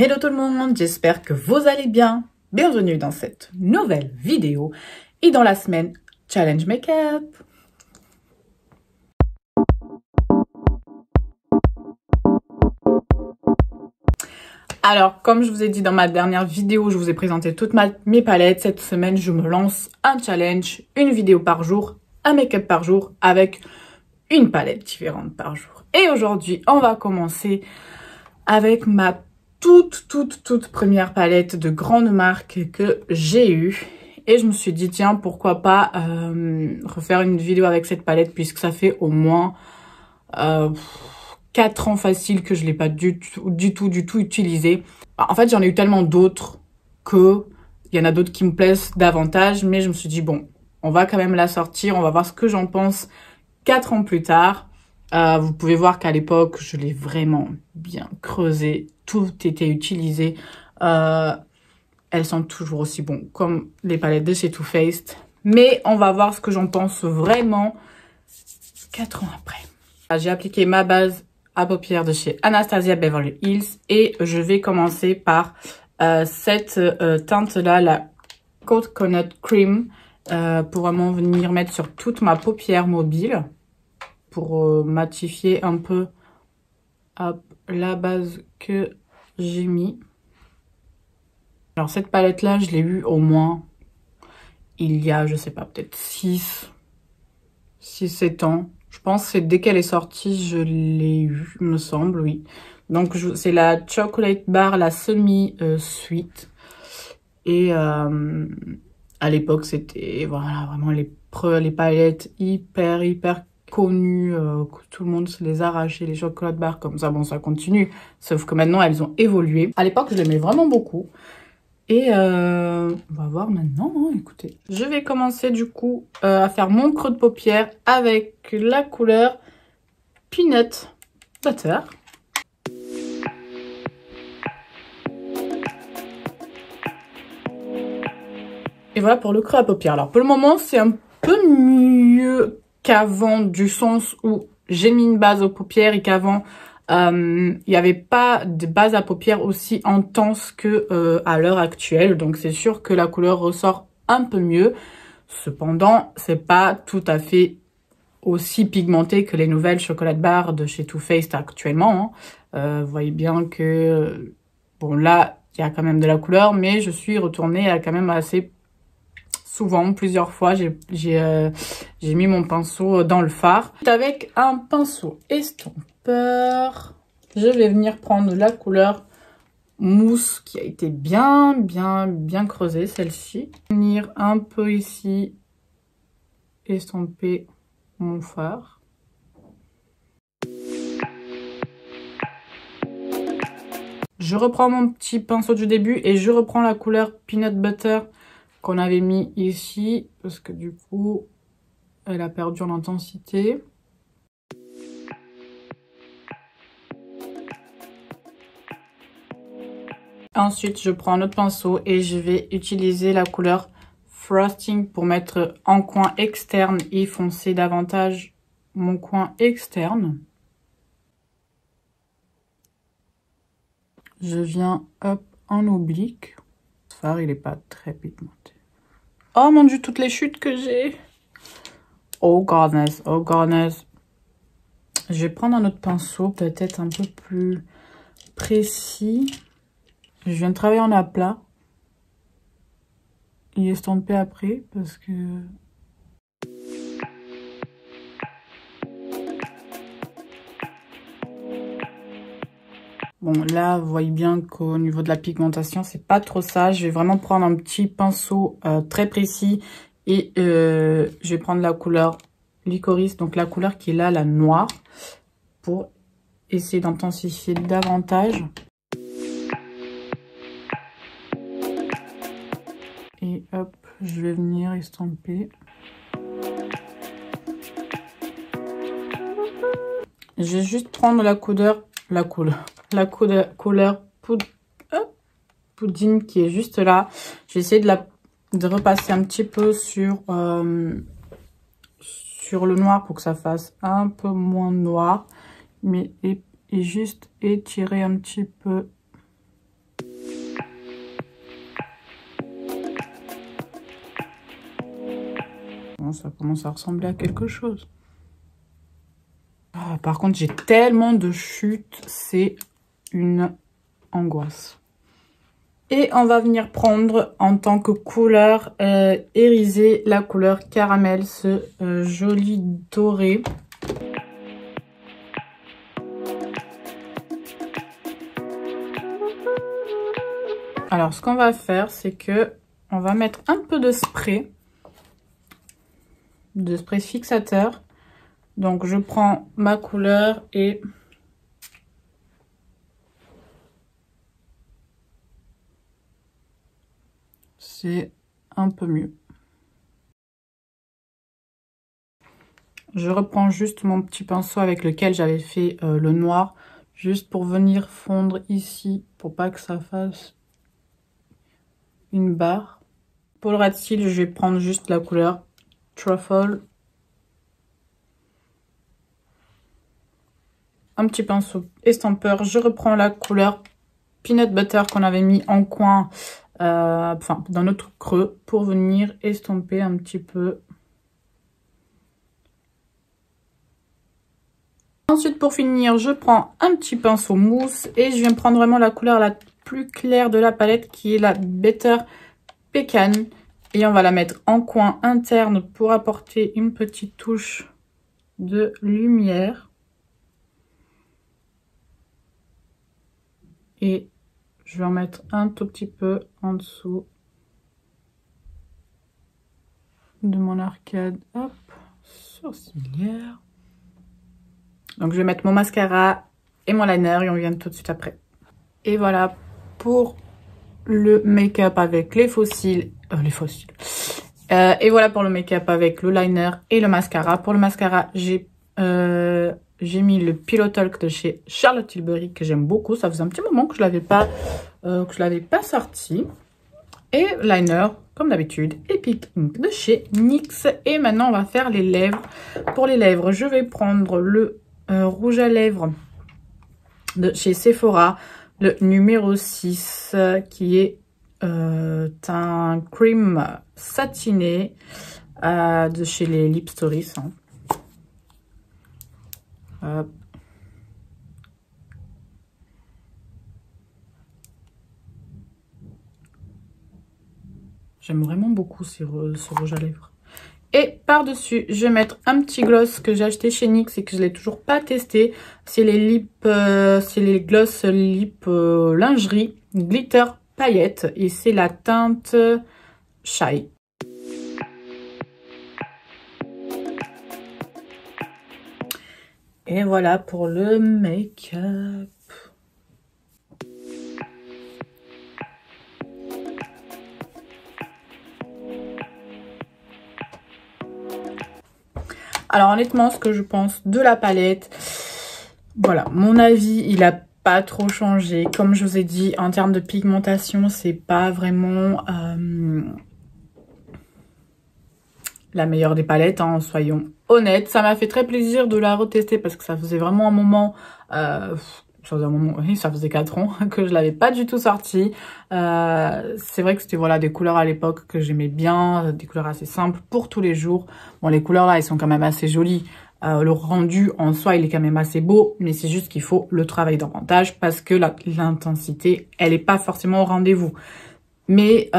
Hello tout le monde, j'espère que vous allez bien. Bienvenue dans cette nouvelle vidéo et dans la semaine Challenge Makeup. Alors, comme je vous ai dit dans ma dernière vidéo, je vous ai présenté toutes mes palettes. Cette semaine, je me lance un challenge, une vidéo par jour, un make-up par jour avec une palette différente par jour. Et aujourd'hui, on va commencer avec ma toute première palette de grande marque que j'ai eue. Et je me suis dit, tiens, pourquoi pas refaire une vidéo avec cette palette puisque ça fait au moins 4 ans facile que je l'ai pas du tout utilisée. En fait, j'en ai eu tellement d'autres que il y en a d'autres qui me plaisent davantage. Mais je me suis dit, bon, on va quand même la sortir. On va voir ce que j'en pense 4 ans plus tard. Vous pouvez voir qu'à l'époque, je l'ai vraiment bien creusé. Tout était utilisé. Elles sont toujours aussi bonnes comme les palettes de chez Too Faced. Mais on va voir ce que j'en pense vraiment 4 ans après. J'ai appliqué ma base à paupières de chez Anastasia Beverly Hills. Et je vais commencer par cette teinte-là, la Coconut Cream. Pour vraiment venir mettre sur toute ma paupière mobile. Pour matifier un peu la base que j'ai mis. Alors cette palette là, je l'ai eue au moins il y a, je sais pas, peut-être 6-7 ans. Je pense que c'est dès qu'elle est sortie, je l'ai eue, me semble, oui. Donc c'est la Chocolate Bar, la semi-sweet. Et à l'époque, c'était voilà, vraiment les palettes hyper connues, que tout le monde se les arrachait, les chocolate bars comme ça. Bon, ça continue, sauf que maintenant, elles ont évolué. À l'époque, je l'aimais vraiment beaucoup. Et on va voir maintenant, hein, écoutez. Je vais commencer du coup à faire mon creux de paupière avec la couleur Peanut Butter. Et voilà pour le creux à paupières. Alors pour le moment, c'est un peu mieux qu'avant, du sens où j'ai mis une base aux paupières et qu'avant, il n'y avait pas de base à paupières aussi intense que à l'heure actuelle. Donc c'est sûr que la couleur ressort un peu mieux. Cependant, c'est pas tout à fait aussi pigmenté que les nouvelles chocolate bars de chez Too Faced actuellement. Hein. Vous voyez bien que, bon là, il y a quand même de la couleur, mais je suis retournée à quand même assez souvent, plusieurs fois, j'ai mis mon pinceau dans le fard. Avec un pinceau estompeur, je vais venir prendre la couleur mousse qui a été bien creusée, celle-ci. Venir un peu ici, estomper mon fard. Je reprends mon petit pinceau du début et je reprends la couleur Peanut Butter qu'on avait mis ici, parce que du coup, elle a perdu en intensité. Ensuite, je prends un autre pinceau et je vais utiliser la couleur Frosting pour mettre en coin externe et foncer davantage mon coin externe. Je viens, hop, en oblique. Ce fard, il n'est pas très pigmenté. Oh mon dieu, toutes les chutes que j'ai. Oh goodness, oh goodness. Je vais prendre un autre pinceau, peut-être un peu plus précis. Je viens de travailler en aplat. Et estomper après, parce que... Bon, là, vous voyez bien qu'au niveau de la pigmentation, c'est pas trop ça. Je vais vraiment prendre un petit pinceau très précis et je vais prendre la couleur Licorice, donc la couleur qui est là, la noire, pour essayer d'intensifier davantage. Et hop, je vais venir estomper. Je vais juste prendre la couleur pudding qui est juste là. Je vais essayer de repasser un petit peu sur le noir pour que ça fasse un peu moins noir. Mais et juste étirer un petit peu bon, ça commence à ressembler à quelque chose. Ah, par contre, j'ai tellement de chutes, c'est une angoisse. Et on va venir prendre en tant que couleur irisée la couleur caramel, ce joli doré. Alors, ce qu'on va faire, c'est que on va mettre un peu de spray fixateur. Donc, je prends ma couleur et c'est un peu mieux. Je reprends juste mon petit pinceau avec lequel j'avais fait le noir, juste pour venir fondre ici, pour pas que ça fasse une barre. Pour le ras de cils, je vais prendre juste la couleur Truffle. Un petit pinceau estampeur. Je reprends la couleur Peanut Butter qu'on avait mis en coin, enfin dans notre creux, pour venir estomper un petit peu. Ensuite, pour finir, je prends un petit pinceau mousse et je viens prendre vraiment la couleur la plus claire de la palette, qui est la Better Pecan. Et on va la mettre en coin interne pour apporter une petite touche de lumière. Et je vais en mettre un tout petit peu en dessous de mon arcade, hop, sourcilière. Donc je vais mettre mon mascara et mon liner et on vient tout de suite après. Et voilà pour le make-up avec les faux cils, et voilà pour le make-up avec le liner et le mascara. Pour le mascara, j'ai mis le Pillow Talk de chez Charlotte Tilbury, que j'aime beaucoup. Ça faisait un petit moment que je l'avais pas sorti. Et liner, comme d'habitude, Epic Ink de chez NYX. Et maintenant, on va faire les lèvres. Pour les lèvres, je vais prendre le rouge à lèvres de chez Sephora, le numéro 6, qui est un cream satiné de chez les Lip Stories. Hop. J'aime vraiment beaucoup ce rouge à lèvres. Et par-dessus, je vais mettre un petit gloss que j'ai acheté chez NYX et que je ne l'ai toujours pas testé. C'est les gloss lip lingerie glitter paillettes. Et c'est la teinte Shy. Et voilà pour le make-up. Alors honnêtement, ce que je pense de la palette, voilà, mon avis, il a pas trop changé. Comme je vous ai dit, en termes de pigmentation, c'est pas vraiment la meilleure des palettes, hein, soyons honnêtes. Ça m'a fait très plaisir de la retester parce que ça faisait vraiment un moment... oui, ça faisait 4 ans que je l'avais pas du tout sorti. C'est vrai que c'était voilà des couleurs à l'époque que j'aimais bien, des couleurs assez simples pour tous les jours. Bon, les couleurs là, elles sont quand même assez jolies. Le rendu en soi, il est quand même assez beau, mais c'est juste qu'il faut le travailler davantage parce que l'intensité, elle est pas forcément au rendez-vous. Mais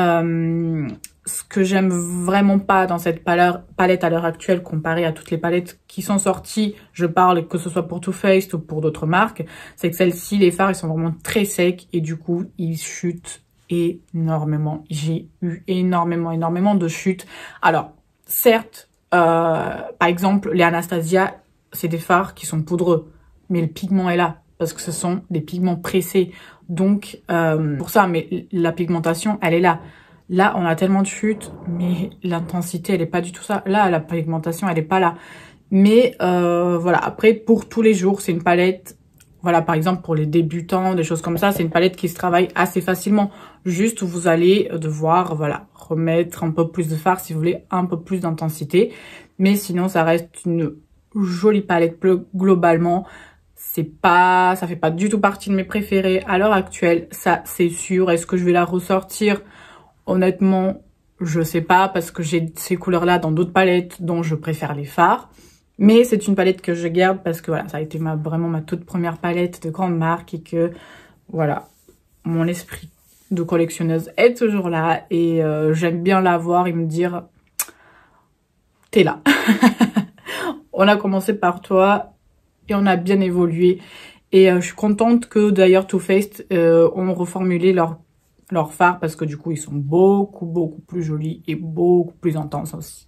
ce que j'aime vraiment pas dans cette palette à l'heure actuelle, comparée à toutes les palettes qui sont sorties, je parle que ce soit pour Too Faced ou pour d'autres marques, c'est que celles-ci, les fards, ils sont vraiment très secs et du coup, ils chutent énormément. J'ai eu énormément de chutes. Alors, certes, par exemple, les Anastasia, c'est des fards qui sont poudreux, mais le pigment est là parce que ce sont des pigments pressés. Donc, pour ça, mais la pigmentation, elle est là. Là, on a tellement de chutes, mais l'intensité, elle est pas du tout ça. Là, la pigmentation, elle est pas là. Mais voilà, après, pour tous les jours, c'est une palette, voilà, par exemple, pour les débutants, des choses comme ça, c'est une palette qui se travaille assez facilement. Juste, vous allez devoir, voilà, remettre un peu plus de fard si vous voulez un peu plus d'intensité. Mais sinon, ça reste une jolie palette globalement. Ça fait pas du tout partie de mes préférés à l'heure actuelle, ça c'est sûr. Est-ce que je vais la ressortir? Honnêtement, Je sais pas parce que j'ai ces couleurs-là dans d'autres palettes dont je préfère les fards. Mais c'est une palette que je garde parce que voilà, ça a été vraiment ma toute première palette de grande marque et que voilà, mon esprit de collectionneuse est toujours là et j'aime bien la voir et me dire t'es là. On a commencé par toi et on a bien évolué et je suis contente que d'ailleurs Too Faced ont reformulé leurs fards parce que du coup ils sont beaucoup plus jolis et beaucoup plus intenses aussi.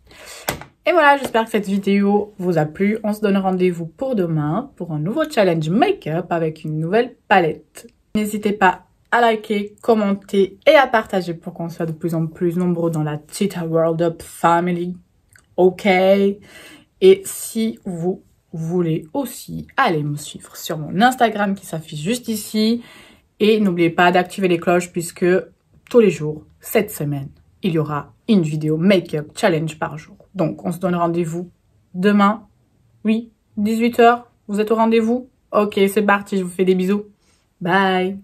Et voilà, j'espère que cette vidéo vous a plu. On se donne rendez-vous pour demain pour un nouveau challenge make-up avec une nouvelle palette. N'hésitez pas à liker, commenter et à partager pour qu'on soit de plus en plus nombreux dans la Cheetah World Up Family. Ok? Et si vous voulez aussi, allez me suivre sur mon Instagram qui s'affiche juste ici. Et n'oubliez pas d'activer les cloches puisque tous les jours, cette semaine, il y aura une vidéo make-up challenge par jour. Donc, on se donne rendez-vous demain. Oui, 18 h. Vous êtes au rendez-vous? Ok, c'est parti, je vous fais des bisous. Bye!